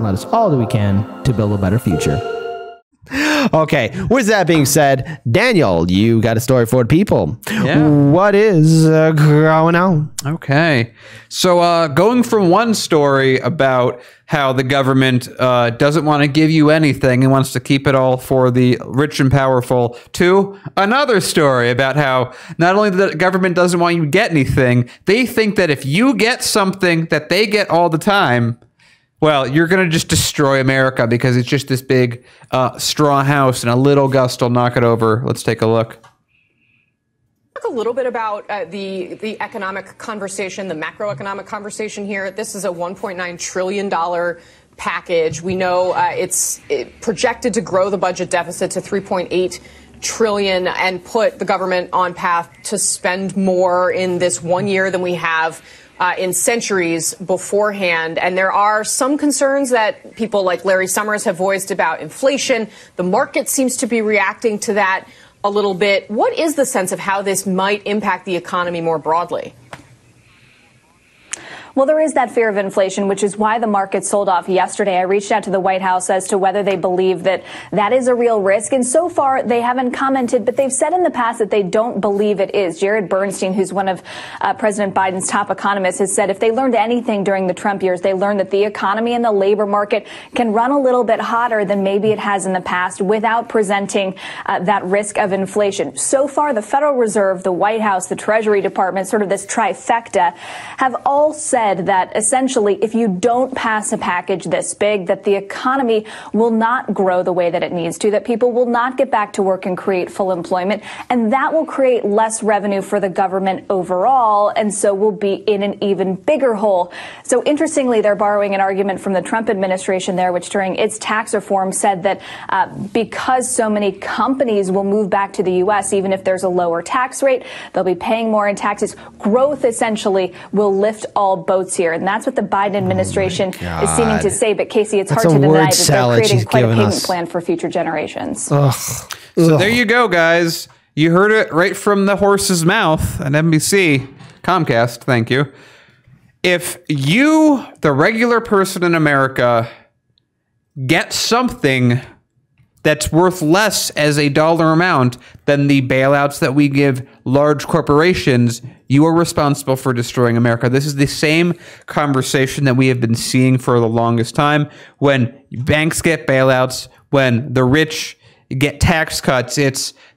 let us all do we can to build a better future. Okay, with that being said, Daniel, you got a story for the people. Yeah. What is going on? Okay, so going from one story about how the government doesn't want to give you anything and wants to keep it all for the rich and powerful, to another story about how not only the government doesn't want you to get anything, they think that if you get something that they get all the time, well, you're going to just destroy America because it's just this big straw house and a little gust will knock it over. Let's take a look. Talk a little bit about the economic conversation, the macroeconomic conversation here. This is a $1.9 trillion package. We know it's projected to grow the budget deficit to $3.8 trillion and put the government on path to spend more in this 1 year than we have in centuries beforehand. And there are some concerns that people like Larry Summers have voiced about inflation. The market seems to be reacting to that a little bit. What is the sense of how this might impact the economy more broadly? Well, there is that fear of inflation, which is why the market sold off yesterday. I reached out to the White House as to whether they believe that that is a real risk. And so far, they haven't commented, but they've said in the past that they don't believe it is. Jared Bernstein, who's one of President Biden's top economists, has said if they learned anything during the Trump years, they learned that the economy and the labor market can run a little bit hotter than maybe it has in the past without presenting that risk of inflation. So far, the Federal Reserve, the White House, the Treasury Department, sort of this trifecta, have all said that essentially if you don't pass a package this big, that the economy will not grow the way that it needs to, that people will not get back to work and create full employment, and that will create less revenue for the government overall, and so we'll be in an even bigger hole. So interestingly, they're borrowing an argument from the Trump administration there, which during its tax reform said that because so many companies will move back to the U.S., even if there's a lower tax rate, they'll be paying more in taxes. Growth essentially will lift all boats here, and that's what the Biden administration is seeming to say. But Casey, it's hard to deny that they're creating quite a payment plan for future generations. So there you go, guys. You heard it right from the horse's mouth at NBC, Comcast. Thank you. If you, the regular person in America, get something that's worth less as a dollar amount than the bailouts that we give large corporations, you are responsible for destroying America. This is the same conversation that we have been seeing for the longest time. When banks get bailouts, when the rich get tax cuts,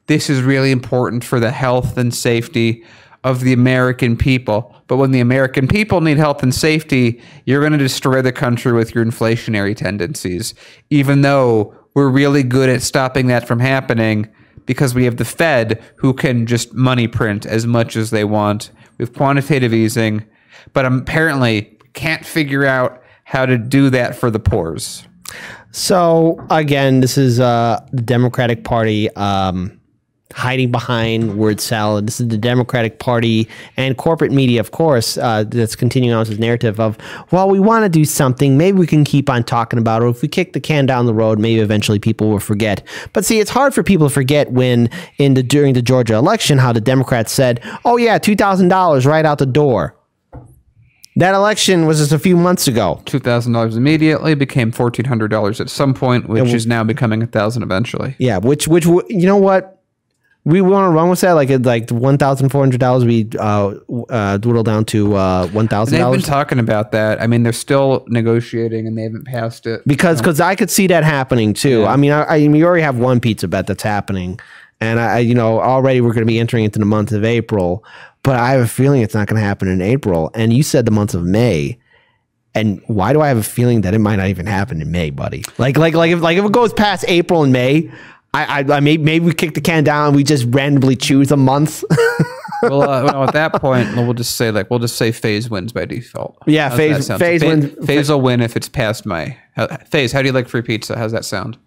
this is really important for the health and safety of the American people. But when the American people need health and safety, you're going to destroy the country with your inflationary tendencies, even though we're really good at stopping that from happening because we have the Fed who can just money print as much as they want. We have quantitative easing, but apparently can't figure out how to do that for the poors. So again, this is the Democratic Party hiding behind word salad. This is the Democratic Party and corporate media, of course, that's continuing on this narrative of, well, we want to do something. Maybe we can keep on talking about it. Or if we kick the can down the road, maybe eventually people will forget. But see, it's hard for people to forget when during the Georgia election, how the Democrats said, oh yeah, $2,000 right out the door. That election was just a few months ago. $2,000 immediately became $1,400 at some point, which is now becoming $1,000 eventually. Yeah, which you know what? We want to run with that, like $1,400. We dwindle down to $1,000. They've been talking about that. I mean, they're still negotiating, and they haven't passed it because I could see that happening too. Yeah. I mean, we already have one pizza bet that's happening, and already we're going to be entering into the month of April. But I have a feeling it's not going to happen in April. And you said the month of May. And why do I have a feeling that it might not even happen in May, buddy? Like if it goes past April and May, I maybe we kick the can down and we just randomly choose a month. well, at that point, we'll just say Phase wins by default. Yeah, Phase wins. Phase will win if it's past May. Phase, how do you like free pizza? How's that sound?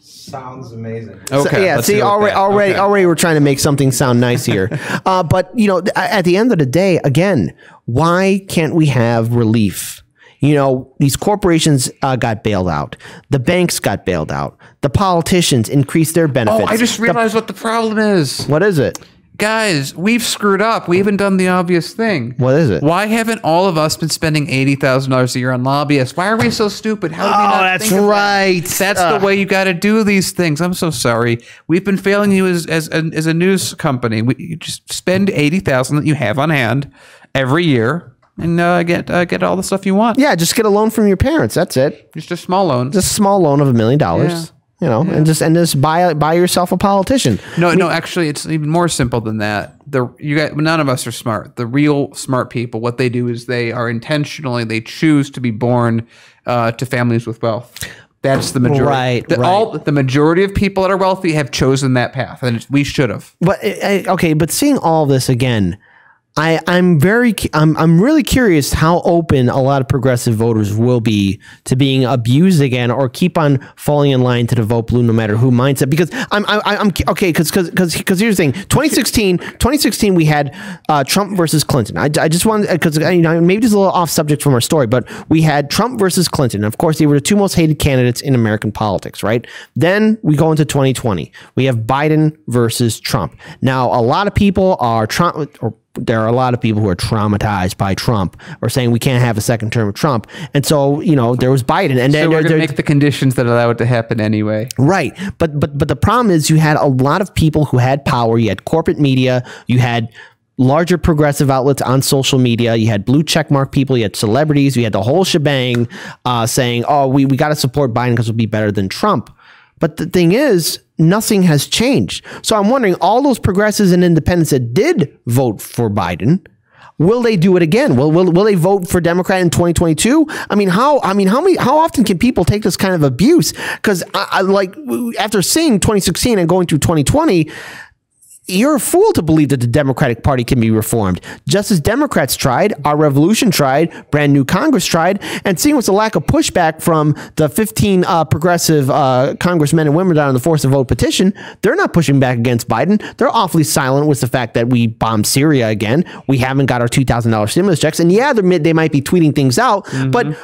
Sounds amazing. Okay. So, yeah. See, already, we're trying to make something sound nice here. But at the end of the day, again, why can't we have relief? These corporations got bailed out. The banks got bailed out. The politicians increased their benefits. Oh, I just realized what the problem is. What is it? guys, we've screwed up. We haven't done the obvious thing. What is it? Why haven't all of us been spending $80,000 a year on lobbyists? Why are we so stupid? How did we not that's think of right. that? That's the way you got to do these things. I'm so sorry. We've been failing you as a news company. You just spend $80,000 that you have on hand every year and get all the stuff you want. Yeah, just get a loan from your parents. That's it. Just a small loan. Just a small loan of $1 million. Yeah. You know, and just buy yourself a politician. No, actually, it's even more simple than that. None of us are smart. The real smart people, what they do is they choose to be born to families with wealth. That's the majority. Right. The majority of people that are wealthy have chosen that path, and we should have. But okay, but seeing all this again, I'm really curious how open a lot of progressive voters will be to being abused again or keep on falling in line to the vote blue no matter who mindset. Because I'm okay, because here's the thing. 2016 we had Trump versus Clinton. I just wanted, because maybe just a little off subject from our story, but we had Trump versus Clinton. Of course, they were the two most hated candidates in American politics, right? Then we go into 2020. We have Biden versus Trump. Now, a lot of people are there are a lot of people who are traumatized by Trump or saying we can't have a second term of Trump. And so, there was Biden. And so we're going to make the conditions that allow it to happen anyway. Right. But the problem is you had a lot of people who had power. You had corporate media. You had larger progressive outlets on social media. You had blue checkmark people. You had celebrities. You had the whole shebang saying, oh, we got to support Biden because it'll be better than Trump. But the thing is, nothing has changed. So I'm wondering, all those progressives and independents that did vote for Biden, will they do it again? Will they vote for Democrat in 2022? How often can people take this kind of abuse? Because I after seeing 2016 and going through 2020, you're a fool to believe that the Democratic Party can be reformed. Just as Democrats tried, our revolution tried, brand new Congress tried, and seeing what's the lack of pushback from the 15 progressive congressmen and women down on the Force the Vote petition, they're not pushing back against Biden. They're awfully silent with the fact that we bombed Syria again. We haven't got our $2,000 stimulus checks. And yeah, they might be tweeting things out, but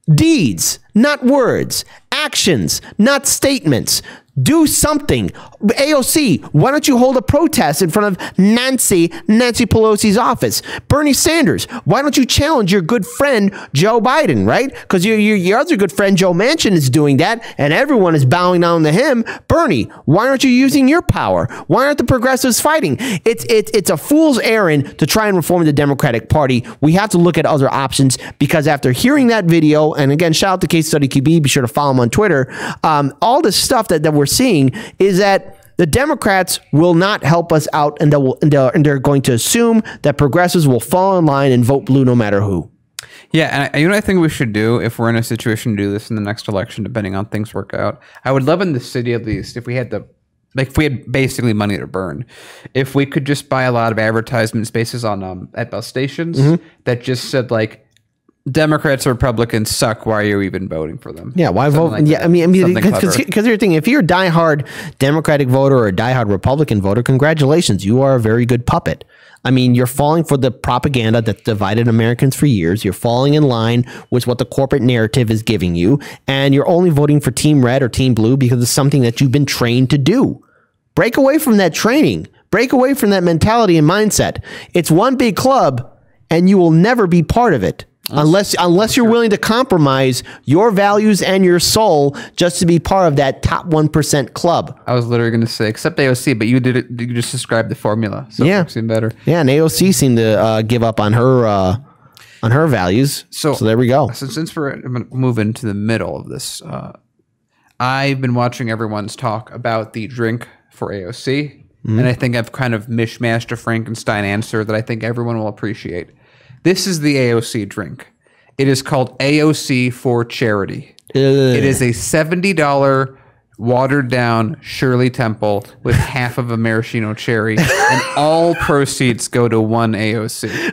deeds, not words, actions, not statements. Do something. AOC, why don't you hold a protest in front of Nancy Pelosi's office? Bernie Sanders, why don't you challenge your good friend Joe Biden, right? Because your other good friend Joe Manchin is doing that, and everyone is bowing down to him. Bernie, why aren't you using your power? Why aren't the progressives fighting? It's a fool's errand to try and reform the Democratic Party. We have to look at other options, because after hearing that video, and again, shout out to Case Study QB, be sure to follow him on Twitter. All this stuff that we're seeing is that the Democrats will not help us out, and they're going to assume that progressives will fall in line and vote blue no matter who. Yeah, and what I think we should do if we're in a situation to do this in the next election, depending on things work out, I would love in the city at least if we had if we had basically money to burn, if we could just buy a lot of advertisement spaces on at bus stations that just said Democrats or Republicans suck. Why are you even voting for them? Yeah, why vote? Yeah, because you're thinking, if you're a diehard Democratic voter or a diehard Republican voter, congratulations, you are a very good puppet. You're falling for the propaganda that divided Americans for years. You're falling in line with what the corporate narrative is giving you, and you're only voting for Team Red or Team Blue because it's something that you've been trained to do. Break away from that training. Break away from that mentality and mindset. It's one big club, and you will never be part of it. Unless you're willing to compromise your values and your soul just to be part of that top 1% club. I was literally going to say, except AOC, but you did it. You just described the formula, so it seemed better. Yeah, and AOC seemed to give up on her values. So there we go. So since we're moving to the middle of this, I've been watching everyone's talk about the drink for AOC, and I think I've kind of mishmashed a Frankenstein answer that I think everyone will appreciate. This is the AOC drink. It is called AOC for Charity. It is a $70 watered down Shirley Temple with half of a maraschino cherry, and all proceeds go to one AOC.